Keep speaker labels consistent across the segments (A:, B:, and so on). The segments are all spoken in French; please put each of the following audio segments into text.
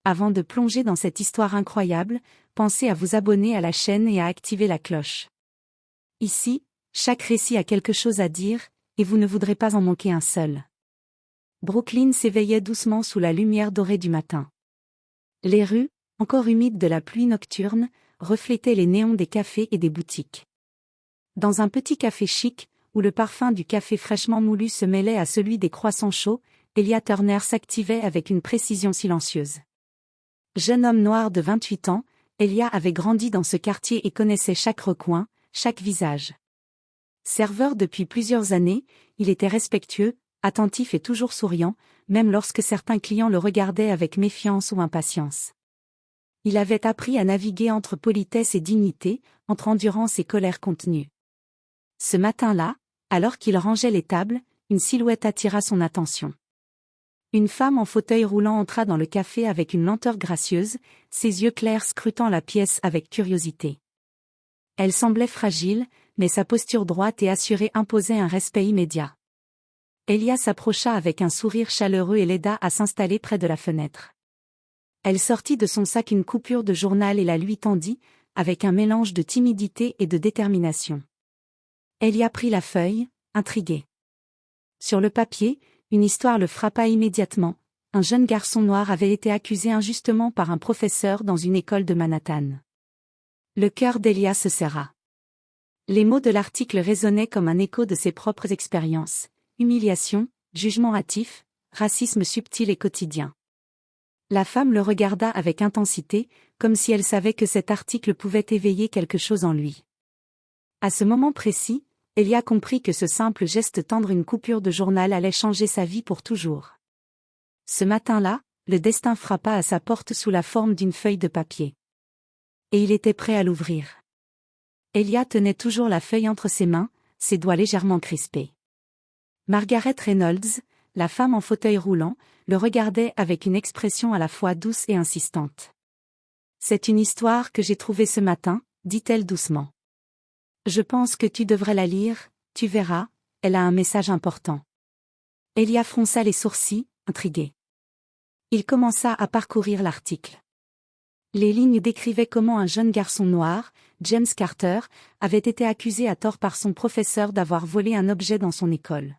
A: Avant de plonger dans cette histoire incroyable, pensez à vous abonner à la chaîne et à activer la cloche. Ici, chaque récit a quelque chose à dire, et vous ne voudrez pas en manquer un seul. Brooklyn s'éveillait doucement sous la lumière dorée du matin. Les rues, encore humides de la pluie nocturne, reflétaient les néons des cafés et des boutiques. Dans un petit café chic, où le parfum du café fraîchement moulu se mêlait à celui des croissants chauds, Elia Turner s'activait avec une précision silencieuse. Jeune homme noir de 28 ans, Elia avait grandi dans ce quartier et connaissait chaque recoin, chaque visage. Serveur depuis plusieurs années, il était respectueux, attentif et toujours souriant, même lorsque certains clients le regardaient avec méfiance ou impatience. Il avait appris à naviguer entre politesse et dignité, entre endurance et colère contenue. Ce matin-là, alors qu'il rangeait les tables, une silhouette attira son attention. Une femme en fauteuil roulant entra dans le café avec une lenteur gracieuse, ses yeux clairs scrutant la pièce avec curiosité. Elle semblait fragile, mais sa posture droite et assurée imposait un respect immédiat. Elia s'approcha avec un sourire chaleureux et l'aida à s'installer près de la fenêtre. Elle sortit de son sac une coupure de journal et la lui tendit, avec un mélange de timidité et de détermination. Elia prit la feuille, intriguée. Sur le papier, une histoire le frappa immédiatement. Un jeune garçon noir avait été accusé injustement par un professeur dans une école de Manhattan. Le cœur d'Elia se serra. Les mots de l'article résonnaient comme un écho de ses propres expériences. Humiliation, jugement hâtif, racisme subtil et quotidien. La femme le regarda avec intensité, comme si elle savait que cet article pouvait éveiller quelque chose en lui. À ce moment précis, Elia comprit que ce simple geste tendre une coupure de journal allait changer sa vie pour toujours. Ce matin-là, le destin frappa à sa porte sous la forme d'une feuille de papier. Et il était prêt à l'ouvrir. Elia tenait toujours la feuille entre ses mains, ses doigts légèrement crispés. Margaret Reynolds, la femme en fauteuil roulant, le regardait avec une expression à la fois douce et insistante. « C'est une histoire que j'ai trouvée ce matin, dit-elle doucement. Je pense que tu devrais la lire, tu verras, elle a un message important. » Elia fronça les sourcils, intrigué. Il commença à parcourir l'article. Les lignes décrivaient comment un jeune garçon noir, James Carter, avait été accusé à tort par son professeur d'avoir volé un objet dans son école.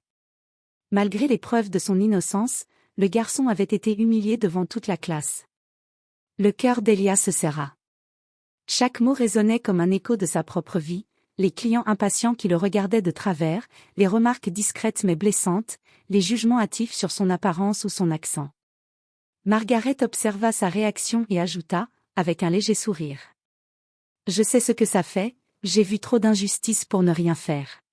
A: Malgré les preuves de son innocence, le garçon avait été humilié devant toute la classe. Le cœur d'Elia se serra. Chaque mot résonnait comme un écho de sa propre vie, les clients impatients qui le regardaient de travers, les remarques discrètes mais blessantes, les jugements hâtifs sur son apparence ou son accent. Margaret observa sa réaction et ajouta, avec un léger sourire. « Je sais ce que ça fait, j'ai vu trop d'injustices pour ne rien faire.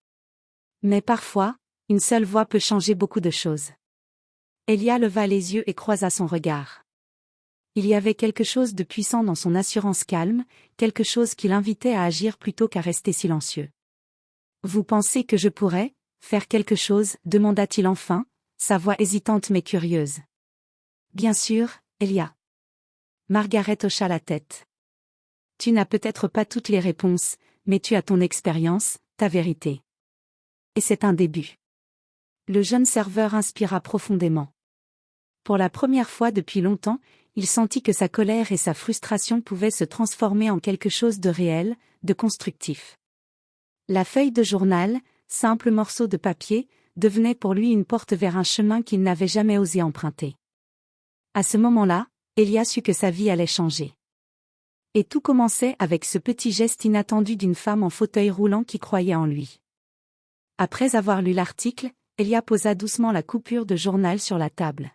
A: Mais parfois, une seule voix peut changer beaucoup de choses. » Elia leva les yeux et croisa son regard. Il y avait quelque chose de puissant dans son assurance calme, quelque chose qui l'invitait à agir plutôt qu'à rester silencieux. « Vous pensez que je pourrais faire quelque chose ?» demanda-t-il enfin, sa voix hésitante mais curieuse. « Bien sûr, Elia. » Margaret hocha la tête. « Tu n'as peut-être pas toutes les réponses, mais tu as ton expérience, ta vérité. Et c'est un début. » Le jeune serveur inspira profondément. Pour la première fois depuis longtemps, il sentit que sa colère et sa frustration pouvaient se transformer en quelque chose de réel, de constructif. La feuille de journal, simple morceau de papier, devenait pour lui une porte vers un chemin qu'il n'avait jamais osé emprunter. À ce moment-là, Elia sut que sa vie allait changer. Et tout commençait avec ce petit geste inattendu d'une femme en fauteuil roulant qui croyait en lui. Après avoir lu l'article, Elia posa doucement la coupure de journal sur la table.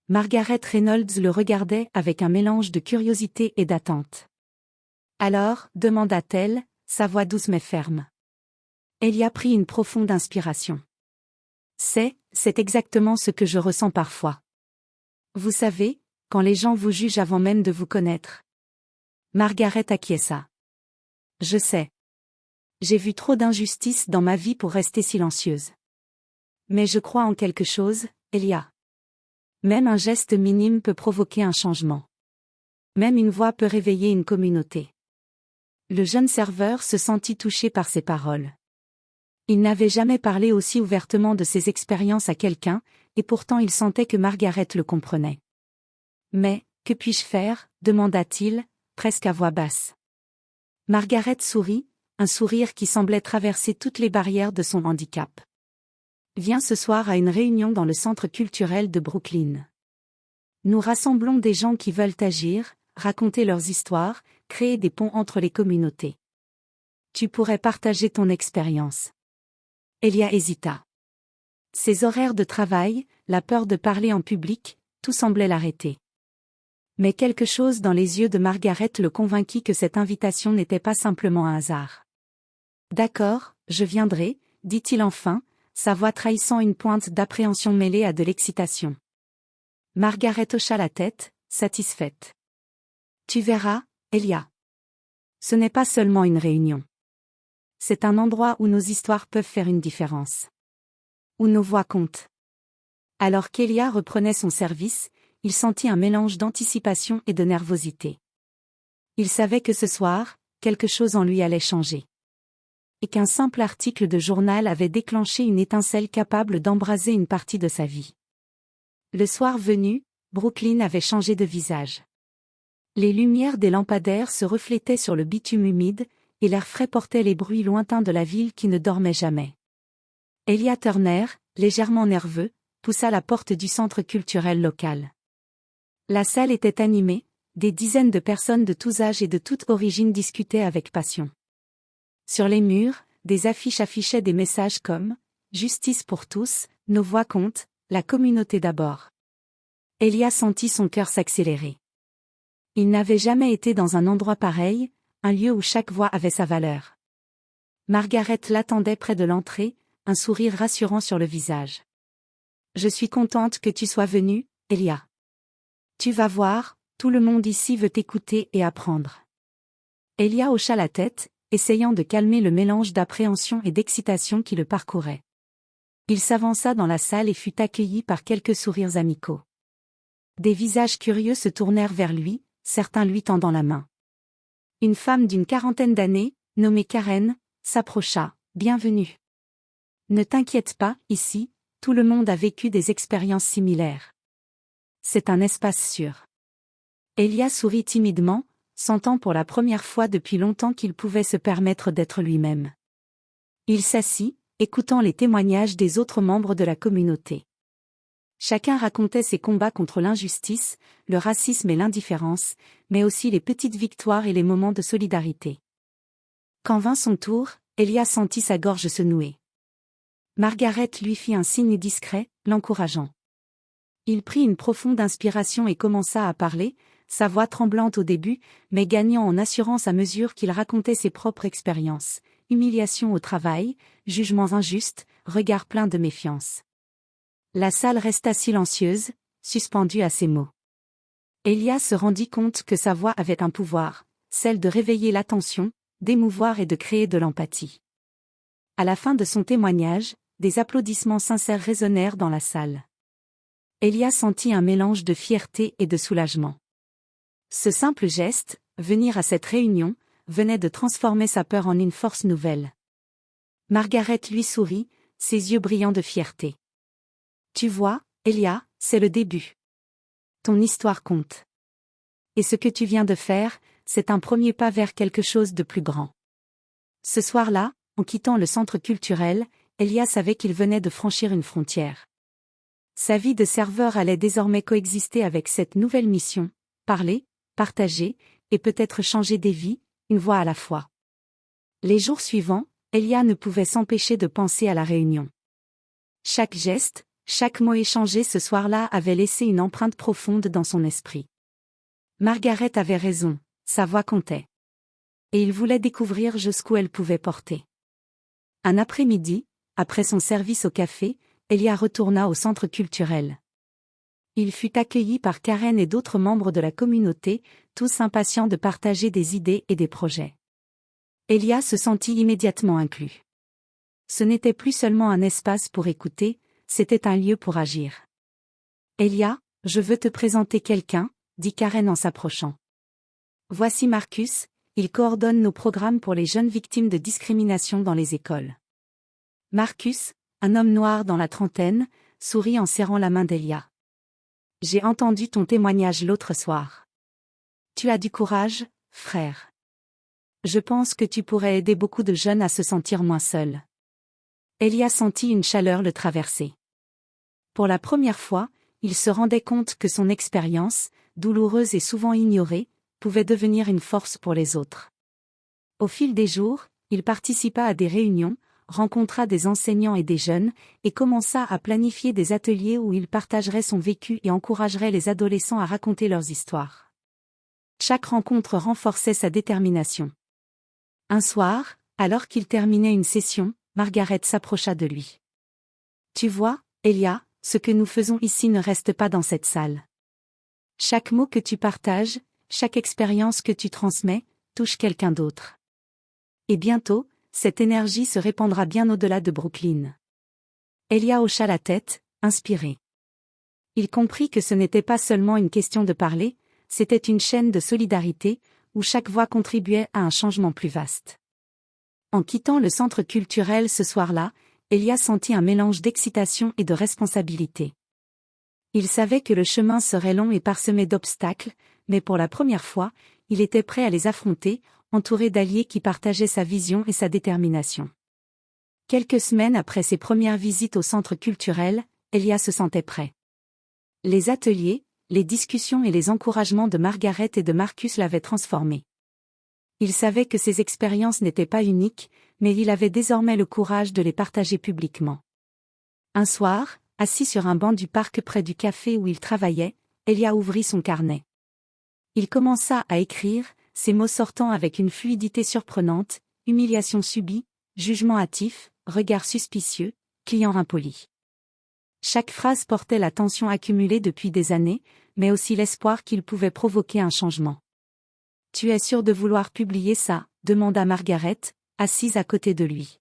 A: Margaret Reynolds le regardait avec un mélange de curiosité et d'attente. « Alors » demanda-t-elle, sa voix douce mais ferme. Elia prit une profonde inspiration. « C'est exactement ce que je ressens parfois. Vous savez, quand les gens vous jugent avant même de vous connaître. » Margaret acquiesça. « Je sais. J'ai vu trop d'injustices dans ma vie pour rester silencieuse. Mais je crois en quelque chose, Elia. Même un geste minime peut provoquer un changement. Même une voix peut réveiller une communauté. » Le jeune serveur se sentit touché par ces paroles. Il n'avait jamais parlé aussi ouvertement de ses expériences à quelqu'un, et pourtant il sentait que Margaret le comprenait. « Mais, Que puis-je faire demanda-t-il, presque à voix basse. Margaret sourit, un sourire qui semblait traverser toutes les barrières de son handicap. Viens ce soir à une réunion dans le centre culturel de Brooklyn. Nous rassemblons des gens qui veulent agir, raconter leurs histoires, créer des ponts entre les communautés. Tu pourrais partager ton expérience. Elia hésita. Ses horaires de travail, la peur de parler en public, tout semblait l'arrêter. Mais quelque chose dans les yeux de Margaret le convainquit que cette invitation n'était pas simplement un hasard. D'accord, je viendrai, dit-il enfin, sa voix trahissant une pointe d'appréhension mêlée à de l'excitation. Margaret hocha la tête, satisfaite. Tu verras, Elia. Ce n'est pas seulement une réunion. C'est un endroit où nos histoires peuvent faire une différence. Où nos voix comptent. Alors qu'Elia reprenait son service, il sentit un mélange d'anticipation et de nervosité. Il savait que ce soir, quelque chose en lui allait changer. Et qu'un simple article de journal avait déclenché une étincelle capable d'embraser une partie de sa vie. Le soir venu, Brooklyn avait changé de visage. Les lumières des lampadaires se reflétaient sur le bitume humide, et l'air frais portait les bruits lointains de la ville qui ne dormait jamais. Elia Turner, légèrement nerveux, poussa la porte du centre culturel local. La salle était animée, des dizaines de personnes de tous âges et de toute origine discutaient avec passion. Sur les murs, des affiches affichaient des messages comme « Justice pour tous, nos voix comptent, la communauté d'abord ». Elia sentit son cœur s'accélérer. Il n'avait jamais été dans un endroit pareil, un lieu où chaque voix avait sa valeur. Margaret l'attendait près de l'entrée, un sourire rassurant sur le visage. « Je suis contente que tu sois venue, Elia. Tu vas voir, tout le monde ici veut t'écouter et apprendre. » Elia hocha la tête, essayant de calmer le mélange d'appréhension et d'excitation qui le parcourait. Il s'avança dans la salle et fut accueilli par quelques sourires amicaux. Des visages curieux se tournèrent vers lui, certains lui tendant la main. Une femme d'une quarantaine d'années, nommée Karen, s'approcha. « Bienvenue. Ne t'inquiète pas, ici, tout le monde a vécu des expériences similaires. C'est un espace sûr. » Elia sourit timidement, sentant pour la première fois depuis longtemps qu'il pouvait se permettre d'être lui-même. Il s'assit, écoutant les témoignages des autres membres de la communauté. Chacun racontait ses combats contre l'injustice, le racisme et l'indifférence, mais aussi les petites victoires et les moments de solidarité. Quand vint son tour, Elia sentit sa gorge se nouer. Margaret lui fit un signe discret, l'encourageant. Il prit une profonde inspiration et commença à parler, sa voix tremblante au début, mais gagnant en assurance à mesure qu'il racontait ses propres expériences, humiliation au travail, jugements injustes, regards pleins de méfiance. La salle resta silencieuse, suspendue à ces mots. Elia se rendit compte que sa voix avait un pouvoir, celle de réveiller l'attention, d'émouvoir et de créer de l'empathie. À la fin de son témoignage, des applaudissements sincères résonnèrent dans la salle. Elia sentit un mélange de fierté et de soulagement. Ce simple geste, venir à cette réunion, venait de transformer sa peur en une force nouvelle. Margaret lui sourit, ses yeux brillants de fierté. « Tu vois, Elia, c'est le début. Ton histoire compte. Et ce que tu viens de faire, c'est un premier pas vers quelque chose de plus grand. » Ce soir-là, en quittant le centre culturel, Elia savait qu'il venait de franchir une frontière. Sa vie de serveur allait désormais coexister avec cette nouvelle mission, parler, partager, et peut-être changer des vies, une voix à la fois. Les jours suivants, Elia ne pouvait s'empêcher de penser à la réunion. Chaque geste, chaque mot échangé ce soir-là avait laissé une empreinte profonde dans son esprit. Margaret avait raison, sa voix comptait. Et il voulait découvrir jusqu'où elle pouvait porter. Un après-midi, après son service au café, Elia retourna au centre culturel. Il fut accueilli par Karen et d'autres membres de la communauté, tous impatients de partager des idées et des projets. Elia se sentit immédiatement inclus. Ce n'était plus seulement un espace pour écouter, c'était un lieu pour agir. « Elia, je veux te présenter quelqu'un, » dit Karen en s'approchant. « Voici Marcus, il coordonne nos programmes pour les jeunes victimes de discrimination dans les écoles. » Marcus, un homme noir dans la trentaine, sourit en serrant la main d'Elia. « J'ai entendu ton témoignage l'autre soir. Tu as du courage, frère. Je pense que tu pourrais aider beaucoup de jeunes à se sentir moins seuls. Elia sentit une chaleur le traverser. Pour la première fois, il se rendait compte que son expérience, douloureuse et souvent ignorée, pouvait devenir une force pour les autres. Au fil des jours, il participa à des réunions, rencontra des enseignants et des jeunes, et commença à planifier des ateliers où il partagerait son vécu et encouragerait les adolescents à raconter leurs histoires. Chaque rencontre renforçait sa détermination. Un soir, alors qu'il terminait une session, Margaret s'approcha de lui. « Tu vois, Elia, ce que nous faisons ici ne reste pas dans cette salle. Chaque mot que tu partages, chaque expérience que tu transmets, touche quelqu'un d'autre. Et bientôt, cette énergie se répandra bien au-delà de Brooklyn. » Elia hocha la tête, inspiré. Il comprit que ce n'était pas seulement une question de parler, c'était une chaîne de solidarité, où chaque voix contribuait à un changement plus vaste. En quittant le centre culturel ce soir-là, Elia sentit un mélange d'excitation et de responsabilité. Il savait que le chemin serait long et parsemé d'obstacles, mais pour la première fois, il était prêt à les affronter, entouré d'alliés qui partageaient sa vision et sa détermination. Quelques semaines après ses premières visites au centre culturel, Elia se sentait prêt. Les ateliers, les discussions et les encouragements de Margaret et de Marcus l'avaient transformé. Il savait que ces expériences n'étaient pas uniques, mais il avait désormais le courage de les partager publiquement. Un soir, assis sur un banc du parc près du café où il travaillait, Elia ouvrit son carnet. Il commença à écrire, ses mots sortant avec une fluidité surprenante: humiliation subie, jugement hâtif, regard suspicieux, client impoli. Chaque phrase portait la tension accumulée depuis des années, mais aussi l'espoir qu'il pouvait provoquer un changement. « Tu es sûr de vouloir publier ça ?» demanda Margaret, assise à côté de lui.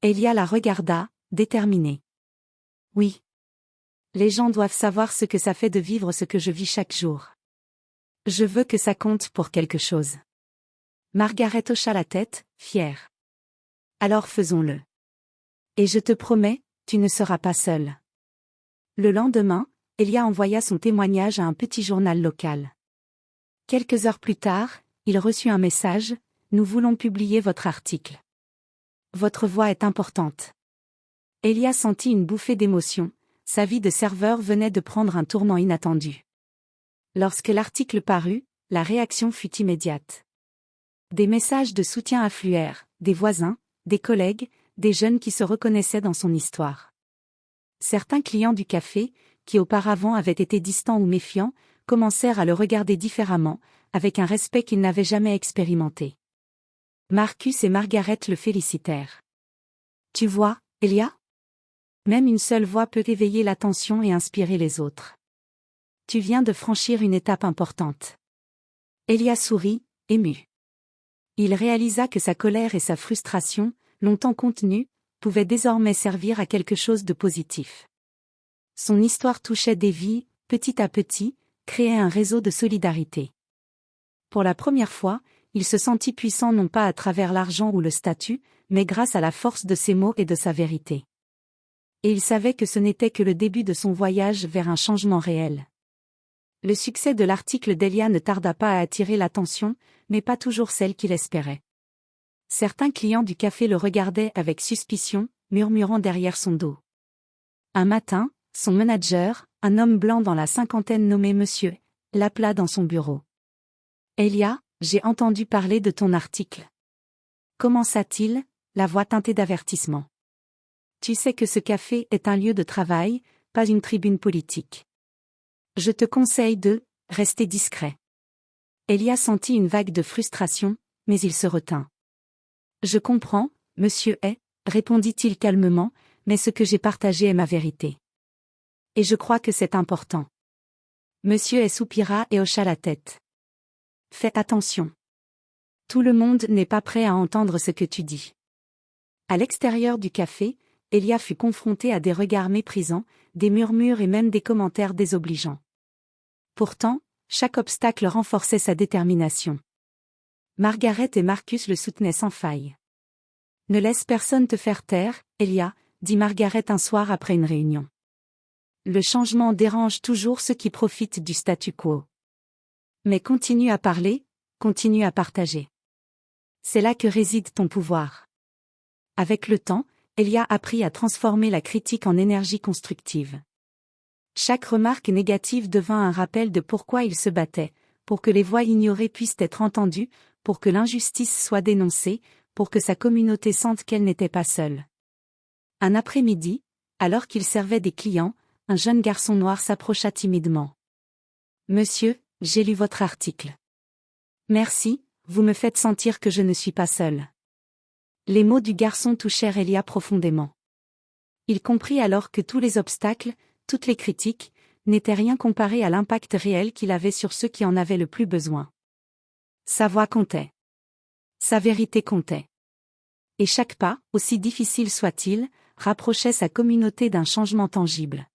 A: Elia la regarda, déterminée. « Oui. Les gens doivent savoir ce que ça fait de vivre ce que je vis chaque jour. Je veux que ça compte pour quelque chose. » Margaret hocha la tête, fière. « Alors faisons-le. Et je te promets, tu ne seras pas seul. » Le lendemain, Elia envoya son témoignage à un petit journal local. Quelques heures plus tard, il reçut un message: « Nous voulons publier votre article. Votre voix est importante. » Elia sentit une bouffée d'émotion, sa vie de serveur venait de prendre un tournant inattendu. Lorsque l'article parut, la réaction fut immédiate. Des messages de soutien affluèrent, des voisins, des collègues, des jeunes qui se reconnaissaient dans son histoire. Certains clients du café, qui auparavant avaient été distants ou méfiants, commencèrent à le regarder différemment, avec un respect qu'ils n'avaient jamais expérimenté. Marcus et Margaret le félicitèrent. « Tu vois, Elia ? Même une seule voix peut éveiller l'attention et inspirer les autres. Tu viens de franchir une étape importante. » Elia sourit, ému. Il réalisa que sa colère et sa frustration, longtemps contenues, pouvaient désormais servir à quelque chose de positif. Son histoire touchait des vies, petit à petit, créait un réseau de solidarité. Pour la première fois, il se sentit puissant non pas à travers l'argent ou le statut, mais grâce à la force de ses mots et de sa vérité. Et il savait que ce n'était que le début de son voyage vers un changement réel. Le succès de l'article d'Elia ne tarda pas à attirer l'attention, mais pas toujours celle qu'il espérait. Certains clients du café le regardaient avec suspicion, murmurant derrière son dos. Un matin, son manager, un homme blanc dans la cinquantaine nommé Monsieur, l'appela dans son bureau. « Elia, j'ai entendu parler de ton article. » Commença-t-il, la voix teintée d'avertissement. « Tu sais que ce café est un lieu de travail, pas une tribune politique. Je te conseille de rester discret. » Elia sentit une vague de frustration, mais il se retint. « Je comprends, monsieur répondit-il calmement, mais ce que j'ai partagé est ma vérité. Et je crois que c'est important. » Monsieur soupira et hocha la tête. « Fais attention. Tout le monde n'est pas prêt à entendre ce que tu dis. » À l'extérieur du café, Elia fut confronté à des regards méprisants, des murmures et même des commentaires désobligeants. Pourtant, chaque obstacle renforçait sa détermination. Margaret et Marcus le soutenaient sans faille. « Ne laisse personne te faire taire, Elia, » dit Margaret un soir après une réunion. « Le changement dérange toujours ceux qui profitent du statu quo. Mais continue à parler, continue à partager. C'est là que réside ton pouvoir. Avec le temps, Elia a appris à transformer la critique en énergie constructive. Chaque remarque négative devint un rappel de pourquoi il se battait, pour que les voix ignorées puissent être entendues, pour que l'injustice soit dénoncée, pour que sa communauté sente qu'elle n'était pas seule. Un après-midi, alors qu'il servait des clients, un jeune garçon noir s'approcha timidement. « Monsieur, j'ai lu votre article. Merci, vous me faites sentir que je ne suis pas seul. » Les mots du garçon touchèrent Elia profondément. Il comprit alors que tous les obstacles, toutes les critiques, n'étaient rien comparés à l'impact réel qu'il avait sur ceux qui en avaient le plus besoin. Sa voix comptait. Sa vérité comptait. Et chaque pas, aussi difficile soit-il, rapprochait sa communauté d'un changement tangible.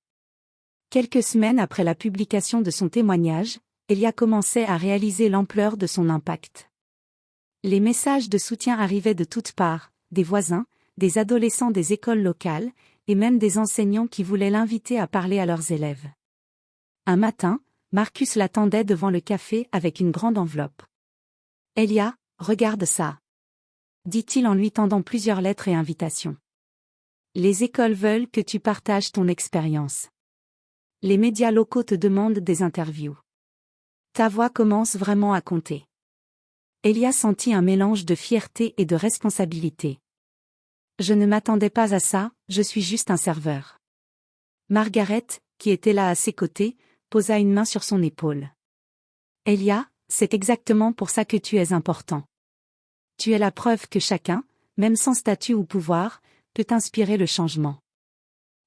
A: Quelques semaines après la publication de son témoignage, Elia commençait à réaliser l'ampleur de son impact. Les messages de soutien arrivaient de toutes parts, des voisins, des adolescents des écoles locales, et même des enseignants qui voulaient l'inviter à parler à leurs élèves. Un matin, Marcus l'attendait devant le café avec une grande enveloppe. « Elia, regarde ça !» dit-il en lui tendant plusieurs lettres et invitations. « Les écoles veulent que tu partages ton expérience. Les médias locaux te demandent des interviews. Ta voix commence vraiment à compter. » Elia sentit un mélange de fierté et de responsabilité. « Je ne m'attendais pas à ça, je suis juste un serveur. » Margaret, qui était là à ses côtés, posa une main sur son épaule. « Elia, c'est exactement pour ça que tu es important. Tu es la preuve que chacun, même sans statut ou pouvoir, peut inspirer le changement. »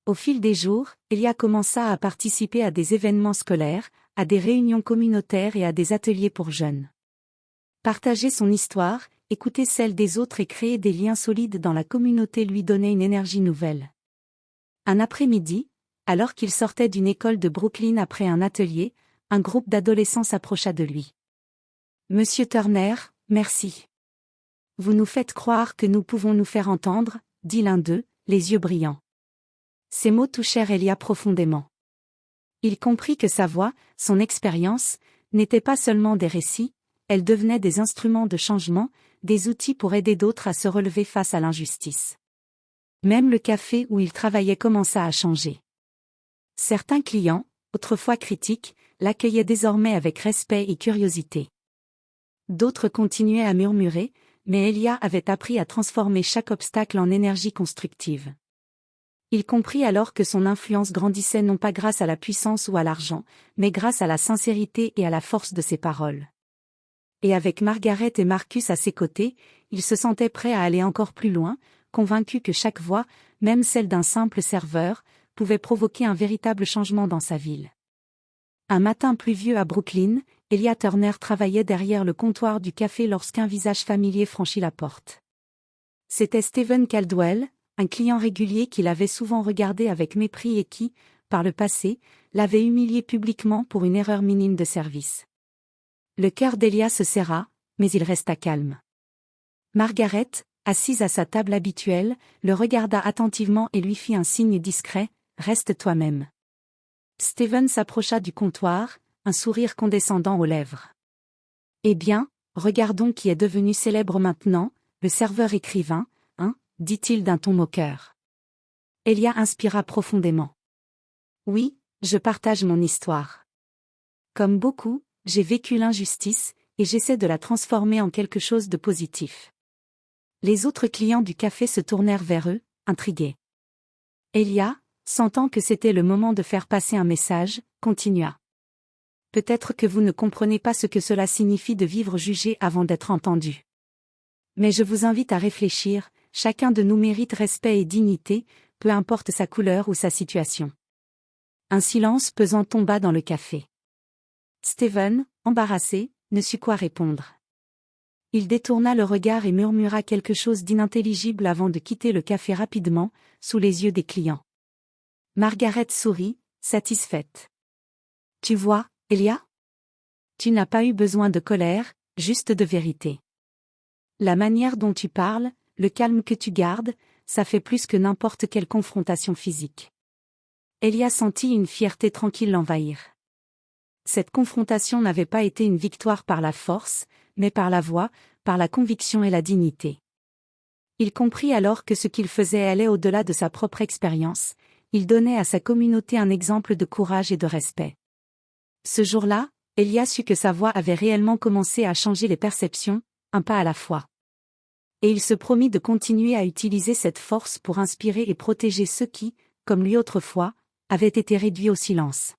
A: Au fil des jours, Elia commença à participer à des événements scolaires, à des réunions communautaires et à des ateliers pour jeunes. Partager son histoire, écouter celle des autres et créer des liens solides dans la communauté lui donnait une énergie nouvelle. Un après-midi, alors qu'il sortait d'une école de Brooklyn après un atelier, un groupe d'adolescents s'approcha de lui. « Monsieur Turner, merci. Vous nous faites croire que nous pouvons nous faire entendre, » dit l'un d'eux, les yeux brillants. Ces mots touchèrent Elia profondément. Il comprit que sa voix, son expérience, n'étaient pas seulement des récits, elles devenaient des instruments de changement, des outils pour aider d'autres à se relever face à l'injustice. Même le café où il travaillait commença à changer. Certains clients, autrefois critiques, l'accueillaient désormais avec respect et curiosité. D'autres continuaient à murmurer, mais Elia avait appris à transformer chaque obstacle en énergie constructive. Il comprit alors que son influence grandissait non pas grâce à la puissance ou à l'argent, mais grâce à la sincérité et à la force de ses paroles. Et avec Margaret et Marcus à ses côtés, il se sentait prêt à aller encore plus loin, convaincu que chaque voix, même celle d'un simple serveur, pouvait provoquer un véritable changement dans sa ville. Un matin pluvieux à Brooklyn, Elia Turner travaillait derrière le comptoir du café lorsqu'un visage familier franchit la porte. C'était Stephen Caldwell, un client régulier qu'il avait souvent regardé avec mépris et qui, par le passé, l'avait humilié publiquement pour une erreur minime de service. Le cœur d'Elia se serra, mais il resta calme. Margaret, assise à sa table habituelle, le regarda attentivement et lui fit un signe discret, « Reste toi-même. » Stephen s'approcha du comptoir, un sourire condescendant aux lèvres. « Eh bien, regardons qui est devenu célèbre maintenant, le serveur écrivain, hein ?» dit-il d'un ton moqueur. Elia inspira profondément. « Oui, je partage mon histoire. Comme beaucoup, j'ai vécu l'injustice, et j'essaie de la transformer en quelque chose de positif. » Les autres clients du café se tournèrent vers eux, intrigués. Elia, sentant que c'était le moment de faire passer un message, continua. « Peut-être que vous ne comprenez pas ce que cela signifie de vivre jugé avant d'être entendu. Mais je vous invite à réfléchir, chacun de nous mérite respect et dignité, peu importe sa couleur ou sa situation. » Un silence pesant tomba dans le café. Stephen, embarrassé, ne sut quoi répondre. Il détourna le regard et murmura quelque chose d'inintelligible avant de quitter le café rapidement, sous les yeux des clients. Margaret sourit, satisfaite. « Tu vois, Elia ? Tu n'as pas eu besoin de colère, juste de vérité. La manière dont tu parles, le calme que tu gardes, ça fait plus que n'importe quelle confrontation physique. » Elia sentit une fierté tranquille l'envahir. cette confrontation n'avait pas été une victoire par la force, mais par la voix, par la conviction et la dignité. Il comprit alors que ce qu'il faisait allait au-delà de sa propre expérience, il donnait à sa communauté un exemple de courage et de respect. Ce jour-là, Elia sut que sa voix avait réellement commencé à changer les perceptions, un pas à la fois. Et il se promit de continuer à utiliser cette force pour inspirer et protéger ceux qui, comme lui autrefois, avaient été réduits au silence.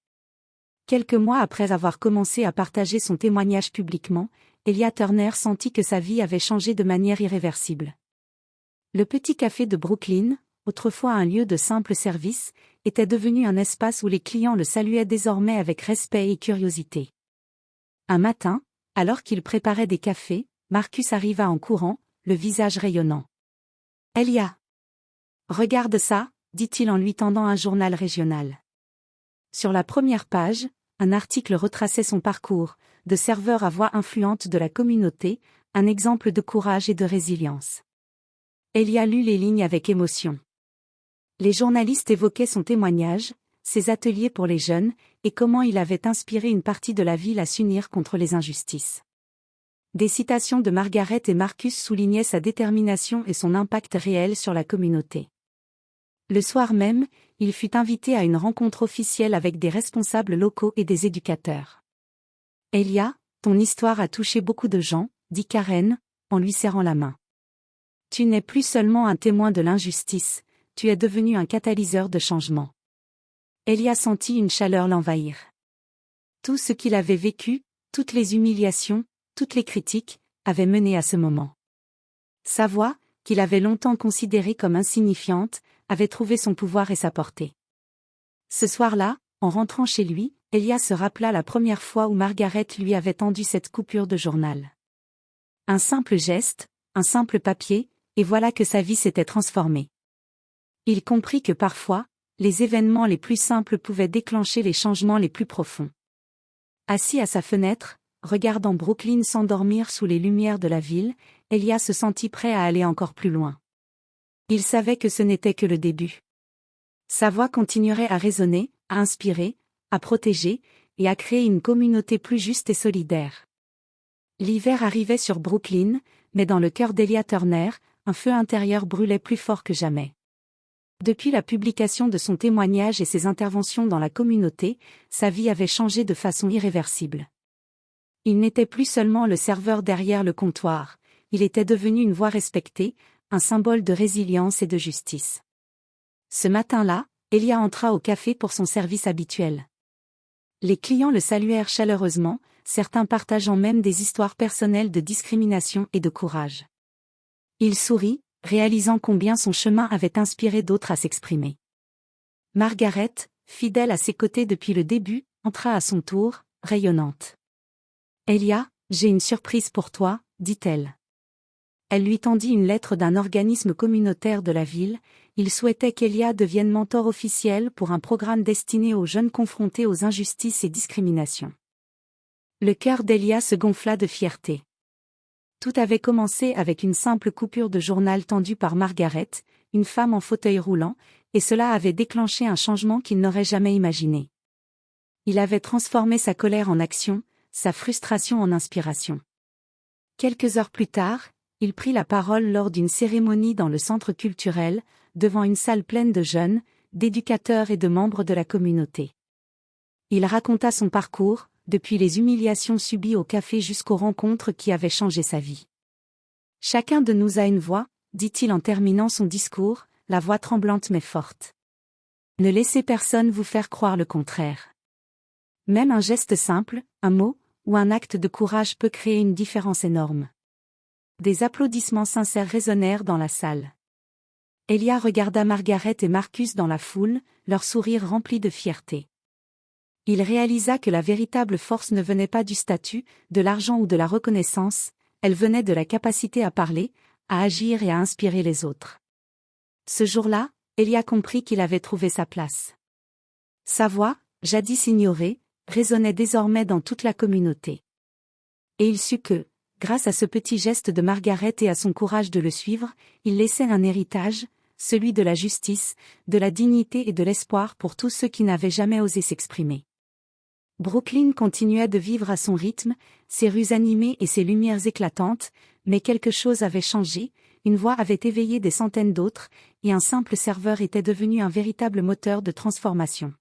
A: Quelques mois après avoir commencé à partager son témoignage publiquement, Elia Turner sentit que sa vie avait changé de manière irréversible. Le petit café de Brooklyn, autrefois un lieu de simple service, était devenu un espace où les clients le saluaient désormais avec respect et curiosité. Un matin, alors qu'il préparait des cafés, Marcus arriva en courant, le visage rayonnant. « Elia! Regarde ça », dit-il en lui tendant un journal régional. Sur la première page, un article retraçait son parcours, de serveur à voix influente de la communauté, un exemple de courage et de résilience. Elia lut les lignes avec émotion. Les journalistes évoquaient son témoignage, ses ateliers pour les jeunes, et comment il avait inspiré une partie de la ville à s'unir contre les injustices. Des citations de Margaret et Marcus soulignaient sa détermination et son impact réel sur la communauté. Le soir même, il fut invité à une rencontre officielle avec des responsables locaux et des éducateurs. « Elia, ton histoire a touché beaucoup de gens », dit Karen, en lui serrant la main. « Tu n'es plus seulement un témoin de l'injustice, tu es devenu un catalyseur de changement. » Elia sentit une chaleur l'envahir. Tout ce qu'il avait vécu, toutes les humiliations, toutes les critiques, avaient mené à ce moment. Sa voix, qu'il avait longtemps considérée comme insignifiante, avait trouvé son pouvoir et sa portée. Ce soir-là, en rentrant chez lui, Elia se rappela la première fois où Margaret lui avait tendu cette coupure de journal. Un simple geste, un simple papier, et voilà que sa vie s'était transformée. Il comprit que parfois, les événements les plus simples pouvaient déclencher les changements les plus profonds. Assis à sa fenêtre, regardant Brooklyn s'endormir sous les lumières de la ville, Elia se sentit prêt à aller encore plus loin. Il savait que ce n'était que le début. Sa voix continuerait à résonner, à inspirer, à protéger, et à créer une communauté plus juste et solidaire. L'hiver arrivait sur Brooklyn, mais dans le cœur d'Elia Turner, un feu intérieur brûlait plus fort que jamais. Depuis la publication de son témoignage et ses interventions dans la communauté, sa vie avait changé de façon irréversible. Il n'était plus seulement le serveur derrière le comptoir, il était devenu une voix respectée, un symbole de résilience et de justice. Ce matin-là, Elia entra au café pour son service habituel. Les clients le saluèrent chaleureusement, certains partageant même des histoires personnelles de discrimination et de courage. Il sourit, réalisant combien son chemin avait inspiré d'autres à s'exprimer. Margaret, fidèle à ses côtés depuis le début, entra à son tour, rayonnante. « Elia, j'ai une surprise pour toi », dit-elle. Elle lui tendit une lettre d'un organisme communautaire de la ville, il souhaitait qu'Elia devienne mentor officiel pour un programme destiné aux jeunes confrontés aux injustices et discriminations. Le cœur d'Elia se gonfla de fierté. Tout avait commencé avec une simple coupure de journal tendue par Margaret, une femme en fauteuil roulant, et cela avait déclenché un changement qu'il n'aurait jamais imaginé. Il avait transformé sa colère en action, sa frustration en inspiration. Quelques heures plus tard, il prit la parole lors d'une cérémonie dans le centre culturel, devant une salle pleine de jeunes, d'éducateurs et de membres de la communauté. Il raconta son parcours, depuis les humiliations subies au café jusqu'aux rencontres qui avaient changé sa vie. « Chacun de nous a une voix », dit-il en terminant son discours, la voix tremblante mais forte. « Ne laissez personne vous faire croire le contraire. Même un geste simple, un mot, ou un acte de courage peut créer une différence énorme. » Des applaudissements sincères résonnèrent dans la salle. Elia regarda Margaret et Marcus dans la foule, leur sourire rempli de fierté. Il réalisa que la véritable force ne venait pas du statut, de l'argent ou de la reconnaissance, elle venait de la capacité à parler, à agir et à inspirer les autres. Ce jour-là, Elia comprit qu'il avait trouvé sa place. Sa voix, jadis ignorée, résonnait désormais dans toute la communauté. Et il sut que, grâce à ce petit geste de Margaret et à son courage de le suivre, il laissait un héritage, celui de la justice, de la dignité et de l'espoir pour tous ceux qui n'avaient jamais osé s'exprimer. Brooklyn continuait de vivre à son rythme, ses rues animées et ses lumières éclatantes, mais quelque chose avait changé, une voix avait éveillé des centaines d'autres, et un simple serveur était devenu un véritable moteur de transformation.